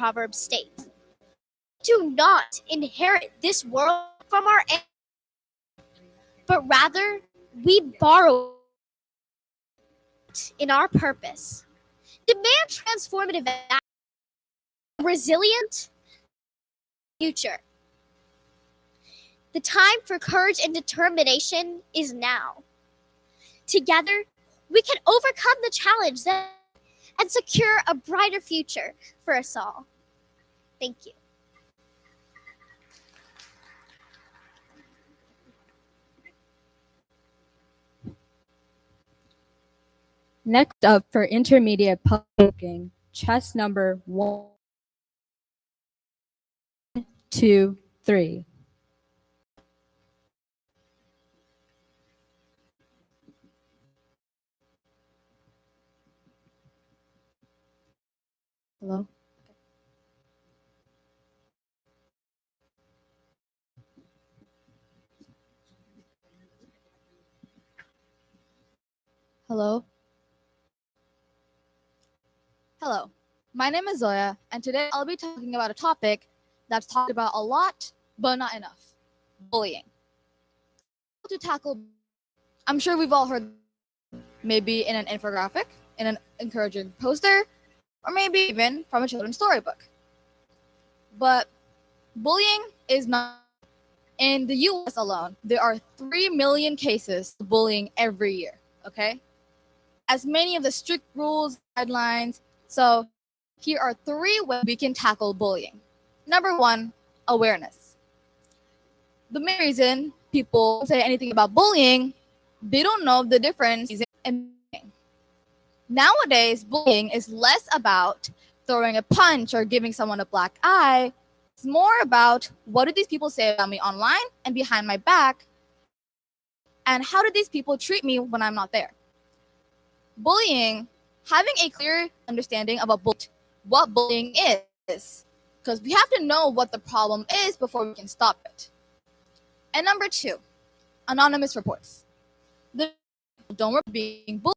proverb states. We do not inherit this world from our ancestors, but rather we borrow it in our purpose. Demand transformative action, resilient future. The time for courage and determination is now. Together, we can overcome the challenge and secure a brighter future for us all. Thank you. Next up for intermediate public speaking, chess number 1, 2, 3. Hello? Hello? Hello, my name is Zoya, and today I'll be talking about a topic that's talked about a lot, but not enough: bullying. To tackle, I'm sure we've all heard, maybe in an infographic, in an encouraging poster, or maybe even from a children's storybook. But bullying is not. In the US alone, there are 3 million cases of bullying every year, okay? As many of the strict rules, guidelines. So here are 3 ways we can tackle bullying. Number 1, awareness. The main reason people say anything about bullying, they don't know the difference in bullying. Nowadays, bullying is less about throwing a punch or giving someone a black eye. It's more about, what do these people say about me online and behind my back? And how do these people treat me when I'm not there? Bullying, having a clear understanding of what bullying is, because we have to know what the problem is before we can stop it. And number 2, anonymous reports. Don't report being bullied,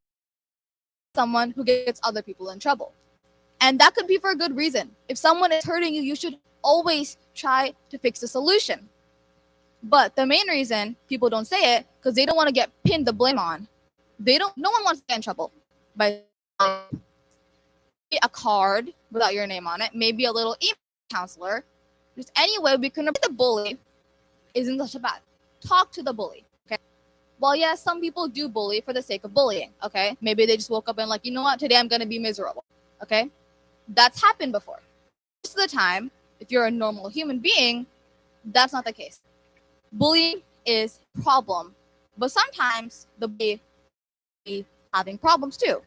someone who gets other people in trouble. And that could be for a good reason. If someone is hurting you, you should always try to fix the solution. But the main reason people don't say it, because they don't want to get pinned the blame on. No one wants to get in trouble by a card without your name on it, maybe a little email counselor. Just any way we can report the bully isn't such a bad. Talk to the bully, okay? Well, yes, some people do bully for the sake of bullying, okay? Maybe they just woke up and like, you know what, today I'm going to be miserable, okay? That's happened before. Most of the time, if you're a normal human being, that's not the case. Bullying is a problem, but sometimes the bully is having problems too.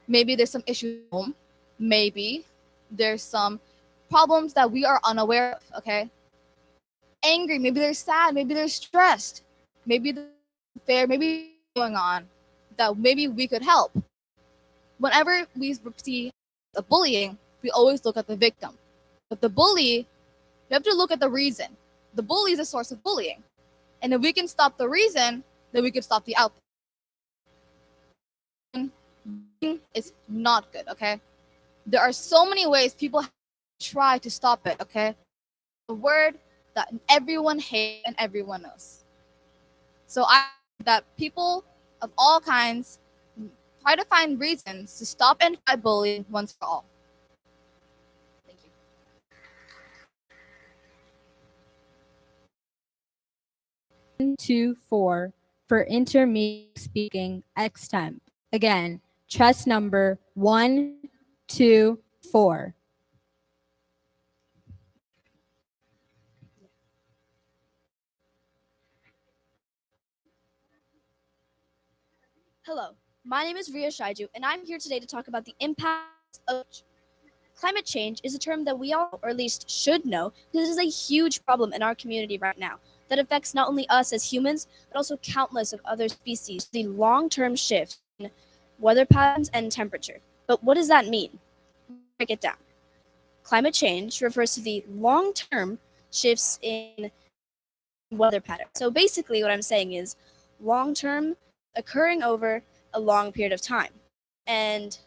Maybe there's some issues at home. Maybe there's some problems that we are unaware of, okay? Angry, maybe they're sad, maybe they're stressed, maybe they're fair, maybe going on that maybe we could help. Whenever we see a bullying, we always look at the victim. But the bully, we have to look at the reason. The bully is a source of bullying. And if we can stop the reason, then we can stop the output. It's not good, okay? There are so many ways people try to stop it, okay? A word that everyone hates and everyone knows. So I that people of all kinds try to find reasons to stop and fight bullying once for all. Thank you. 1, 2, 4 for intermediate speaking extemp. Again, chess number 1, 2, 4. Hello, my name is Ria Shaiju, and I'm here today to talk about the impact of climate change. Is a term that we all, or at least should know, because this is a huge problem in our community right now that affects not only us as humans, but also countless of other species. The long-term shift in weather patterns and temperature. But what does that mean? Break it down. Climate change refers to the long-term shifts in weather patterns. So basically what I'm saying is long-term occurring over a long period of time. And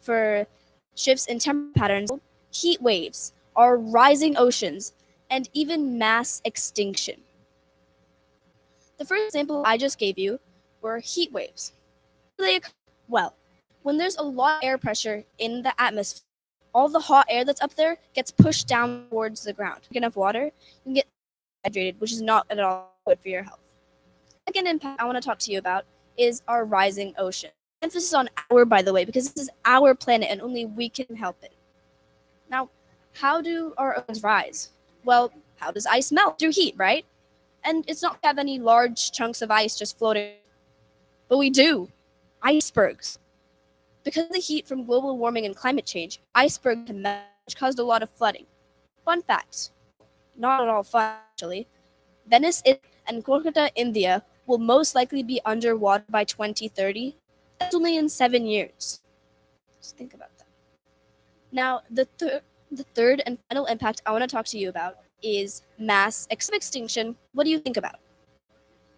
for shifts in temperature patterns, heat waves, our rising oceans, and even mass extinction. The first example I just gave you were heat waves. How do they occur? Well, when there's a lot of air pressure in the atmosphere, all the hot air that's up there gets pushed down towards the ground. Drink enough water, you can get dehydrated, which is not at all good for your health. The second impact I want to talk to you about is our rising ocean. Emphasis on our, by the way, because this is our planet and only we can help it. Now, how do our oceans rise? Well, how does ice melt? Through heat, right? And it's not we have any large chunks of ice just floating, but we do. Icebergs. Because of the heat from global warming and climate change, icebergs have melted, which caused a lot of flooding. Fun fact, not at all fun actually, Venice and Kolkata, India will most likely be underwater by 2030. That's only in 7 years. Just think about that. Now, the third and final impact I want to talk to you about is mass extinction. What do you think about?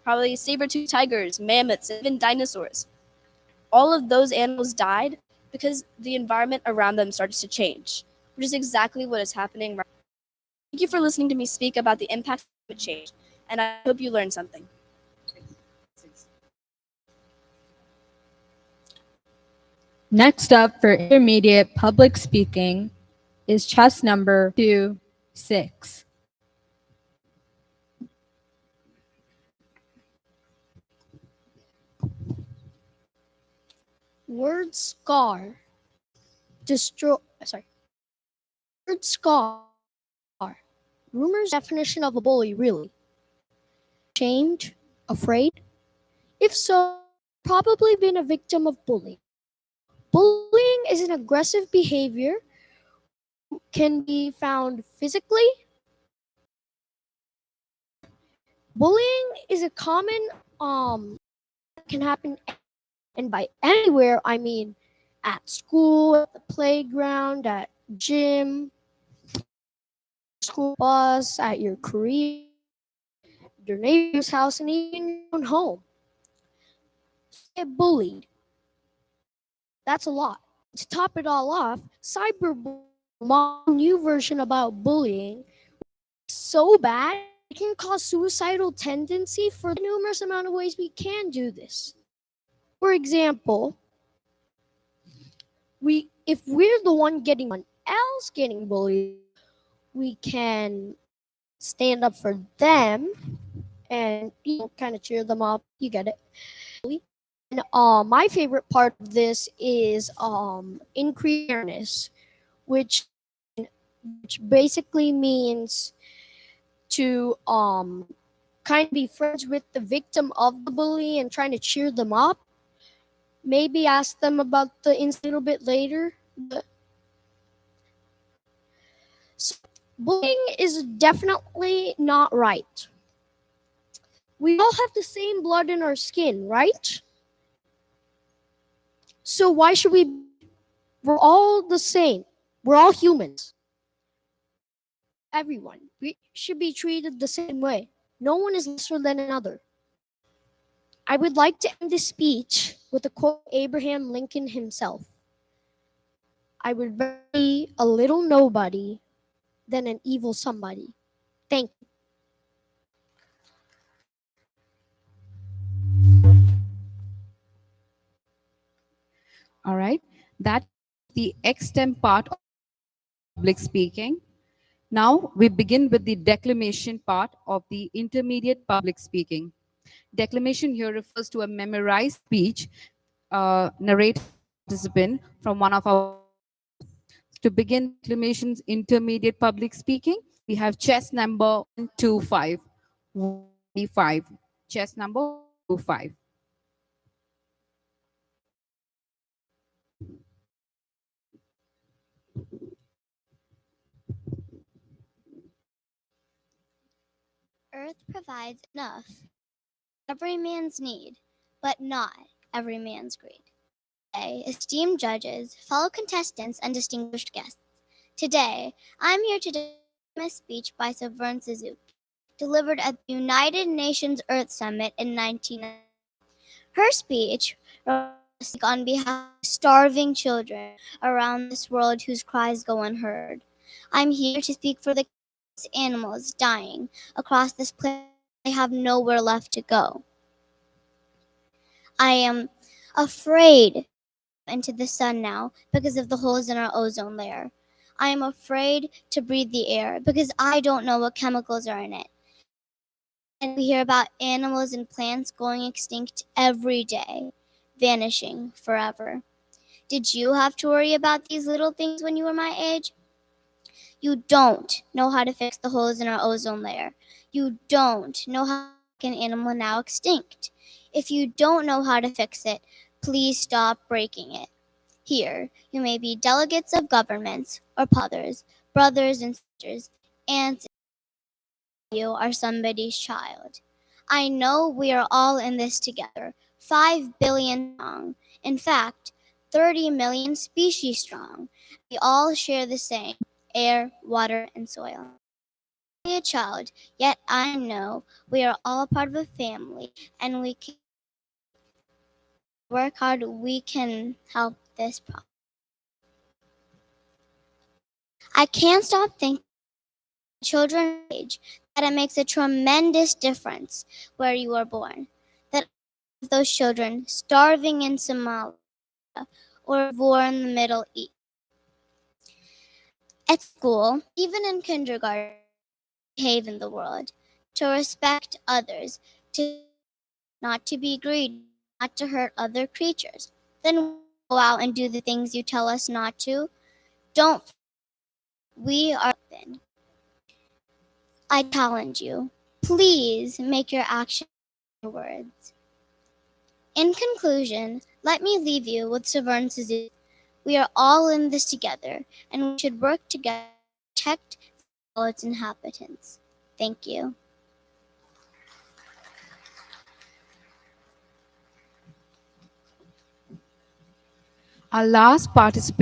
Probably saber-toothed tigers, mammoths, even dinosaurs. All of those animals died because the environment around them started to change, which is exactly what is happening right now. Thank you for listening to me speak about the impact of climate change, and I hope you learned something. Next up for intermediate public speaking is chess number 26. Word scar. Destroy. Sorry. Word scar. Rumors definition of a bully really. Shamed, afraid. If so, probably been a victim of bullying. Bullying is an aggressive behavior, can be found physically. Bullying is a common can happen, and by anywhere I mean at school, at the playground, at gym, school bus, at your career, your neighbor's house, and even your own home. Get bullied. That's a lot. To top it all off, cyberbullying, a new version about bullying, so bad it can cause suicidal tendency for the numerous amount of ways we can do this. For example, if we're the one getting one else getting bullied, we can stand up for them and kind of cheer them up. You get it. And my favorite part of this is increased awareness, which basically means to kind of be friends with the victim of the bully and trying to cheer them up. Maybe ask them about the incident a little bit later. So bullying is definitely not right. We all have the same blood in our skin, right? So why should we? We're all the same. We're all humans. Everyone. We should be treated the same way. No one is lesser than another. I would like to end this speech with a quote from Abraham Lincoln himself. I would rather be a little nobody than an evil somebody. Thank you. All right. That's the extent part of public speaking. Now we begin with the declamation part of the intermediate public speaking. Declamation here refers to a memorized speech narrated participant from one of our. To begin declamation's intermediate public speaking, we have chess number 125. 125. Chess number 125. Earth provides enough every man's need, but not every man's greed. Today, esteemed judges, fellow contestants, and distinguished guests, today I'm here to deliver a speech by Sovereign Suzuki, delivered at the United Nations Earth Summit in 1990. Her speech speak on behalf of starving children around this world whose cries go unheard. I'm here to speak for the animals dying across this planet. They have nowhere left to go. I am afraid into the sun now because of the holes in our ozone layer. I am afraid to breathe the air because I don't know what chemicals are in it. And we hear about animals and plants going extinct every day, vanishing forever. Did you have to worry about these little things when you were my age? You don't know how to fix the holes in our ozone layer. You don't know how to make an animal now extinct. If you don't know how to fix it, please stop breaking it. Here, you may be delegates of governments or fathers, brothers and sisters, aunts, and you are somebody's child. I know we are all in this together, 5 billion strong. In fact, 30 million species strong. We all share the same air, water, and soil. I'm a child, yet I know we are all part of a family and we can work hard, we can help this problem. I can't stop thinking children age that it makes a tremendous difference where you were born. That those children starving in Somalia or war in the Middle East. At school, even in kindergarten, behave in the world, to respect others, to not to be greedy, not to hurt other creatures. Then go out and do the things you tell us not to. Don't. We are open. I challenge you. Please make your actions your words. In conclusion, let me leave you with Severn Suzuki. We are all in this together, and we should work together to protect all its inhabitants. Thank you. Our last participant